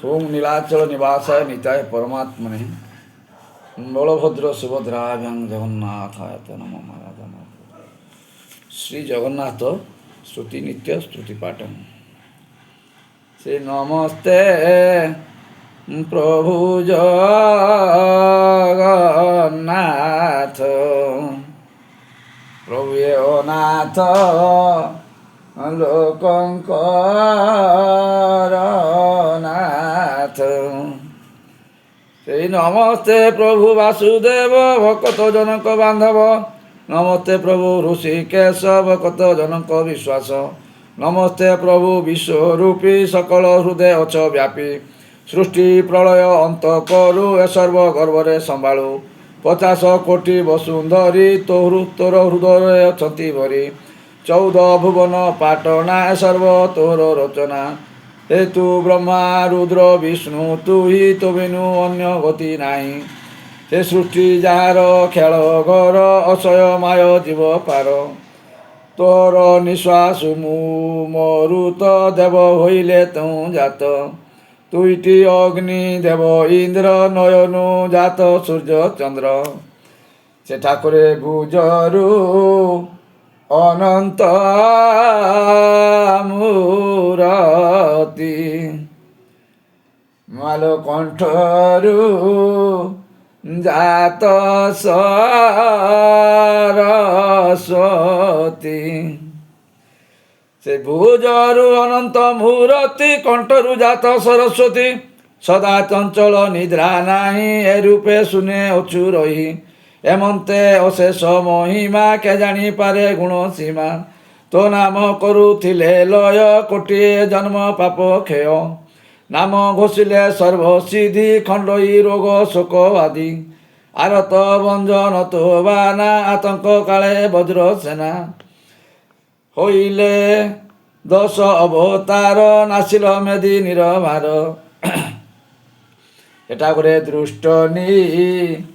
ओम नीलाचल निवासाय निताय परमात्मने बलभद्र सुभद्राभ्यां जगन्नाथाय नमो महाराज। श्री जगन्नाथ श्रुति नित्य स्तुति पाठम। श्री नमस्ते प्रभु जगन्नाथ प्रभु नाथ लोकंकर नाथ। श्री नमस्ते प्रभु वासुदेव भक्त जनक बांधव। नमस्ते प्रभु ऋषिकेश भक्त जनक विश्वास। नमस्ते प्रभु विश्वरूपी सकल हृदय अच व्यापी। सृष्टि प्रलय अंत करु ए सर्व गर्भरे संभाळु। 50 कोटी वसुंधरी तोर हृदय अछंती भरी। 14 भुवन पाटना सर्व तोर रचना। हे तु ब्रह्मा रुद्र विष्णु तु ही तो बिनु अन्य गति नाही। हे सृष्टि जार खेल घर असय माय जीव पार। तोर निश्वास मरुत देव होइले तु जात। तुईटी अग्नि देव इंद्र नयनु जात सूर्य चंद्र। से ठाकुरे भुजरु अनंत मूरति मालो कंठरु जात सरस्वती। से भुजरु अनंत मूरति कंठरु जात सरस्वती। सदा चंचल निद्रा नाही ए रूपे सुने अचु रही। एमंते अशेष महिमा के जानी पारे गुण सीमा। तो नाम करुथिले लय कोटिए जन्म पाप क्षय। नाम घोषिले सर्वसिद्धि खंडई रोग शोक आदि। आरत भंजन तो बाना आतंक काले वज्र सेना। होइले 10 अवतार नासिल मेदि निरभार। एटा करे दृष्टनी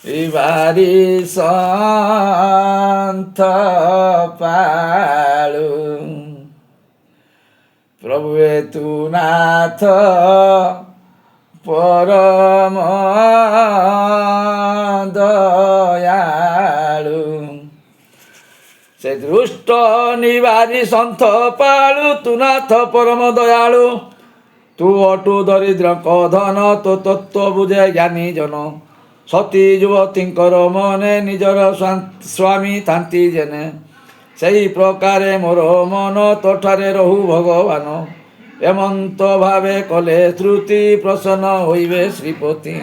बारी संत पालु। प्रभु तु नाथ परम दयालु। से दृष्ट निवारी संत पालु तु नाथ परम दयालु। तू अटु दरिद्र धन तो तत्व बुझे ज्ञानी जन। सती युवतींकर मने निजर स्वामी थांती जेने। सही प्रकारे मोर मन तोठारे रहु भगवान। एमंत भावे कले श्रुति प्रसन्न होइबे श्रीपति।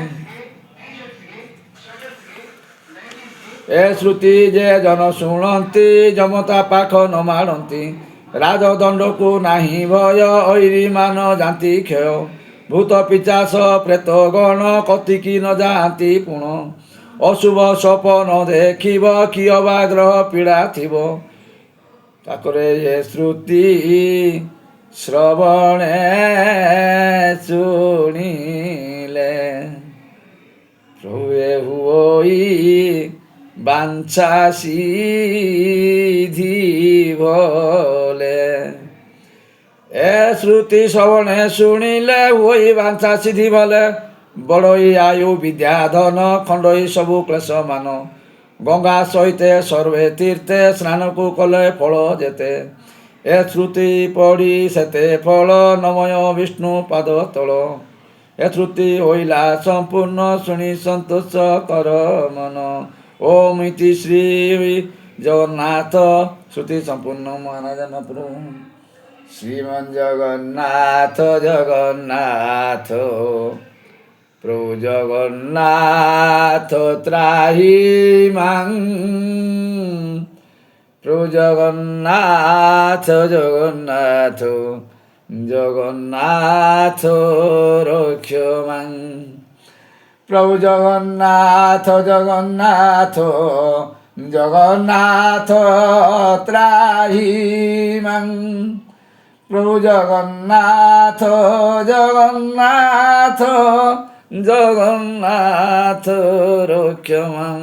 ए श्रुति जे जन शुणती जमता पाख न मारती। राजदंड को नाही भय ऐरी मान जाती क्षय। भूत पिचास प्रेत गण कतिकी न जाती पुण। अशुभ सपन देखिब किय बा ग्रह पीड़ा थिब। ताकरे ये श्रुति श्रवणे शुणिले प्रभु हुई बांछा सिद्धि भले। ए श्रुति श्रवणे शुणिले हुई बांछा सिद्धि भले। बड़ई आयु विद्या धन खंडई सबु क्लेश मान। गंगा सहिते सर्वे तीर्थे स्नान को कले फल जेते। ए श्रुति पढ़ी सेते फल नमय विष्णु पाद तल। ए श्रुति होइला संपूर्ण शुणी संतोष कर मन। ओम इति श्री जगन्नाथ श्रुति संपूर्ण महाराजन प्रभु। श्रीमन जगन्नाथ जगन्नाथ प्रभु जगन्नाथ त्राहि मां। प्रभु जगन्नाथ जगन्नाथ जगन्नाथ रक्ष मां। प्रभु जगन्नाथ जगन्नाथ जगन्नाथ त्राहि मां। प्रभु जगन्नाथ जगन्नाथ जगन्नाथ रक्ष मां।